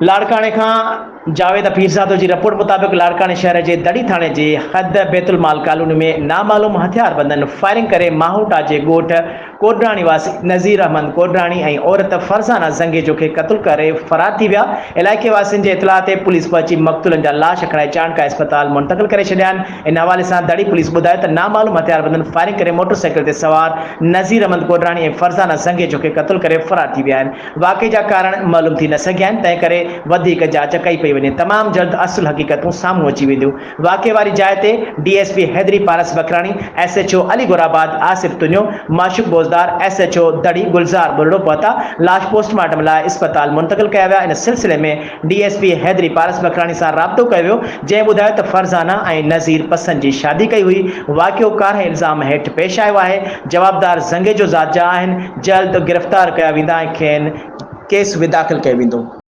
लाड़काने खां जावेद पीरज़ादो जी रिपोर्ट मुताबिक़ लाड़काने शहर के दड़ी थाने के हद बैतुल माल कॉलोनी में नामालूम हथियारबंदन फायरिंग करे माहूटा के गोठ कोडराणी वासी नज़ीर अहमद कोडराणी और औरत फरज़ाना ज़ंगेजो के क़त्ल करे फरार थी विया। इलाइक़े वासियों के इतला ते पुलिस पहुंची मक़तूलन जा लाश खणाए चाणका अस्पताल मुंतकिल करे छॾिया। इन हवाले से दड़ी पुलिस ॿुधायो त नामालूम हथियारबंदन फायरिंग करे मोटरसाइकिल ते सवार नज़ीर अहमद कोडराणी और फरज़ाना ज़ंगेजो के क़त्ल करे फरार थी विया। वाक़े जा कारण मालूम थी न सघिया आहिनि, तंहिं करे वधीक जांच कई पई वञे। तमाम जल्द असुल हकीकतूं साम्हूं अची वेंदियूं। वाक़े वारी जाइ ते डीएसपी हैदरी पारस बकराणी, एसएचओ अली गोराबाद आसिफ तुनियो, माशुक बोजदार, एसएचओ दड़ी गुलजार बुरड़ो पहुता। लाश पोस्टमार्टम लाइ अस्पताल मुंतकिल कया विया। इन सिलसिले में डीएसपी हैदरी पारस बकराणी सां राब्तो कयो वियो, जंहिं ॿुधायो त फरज़ाना ऐं नज़ीर पसंद जी शादी कई हुई। वाक़ियो कार इल्ज़ाम हेठि पेश आयो आहे। जवाबदार ज़ंगेजो ज़ात जा आहिनि। जल्द गिरफ़्तार कया वेंदा ऐं खेनि केस में दाख़िल कयो वेंदो।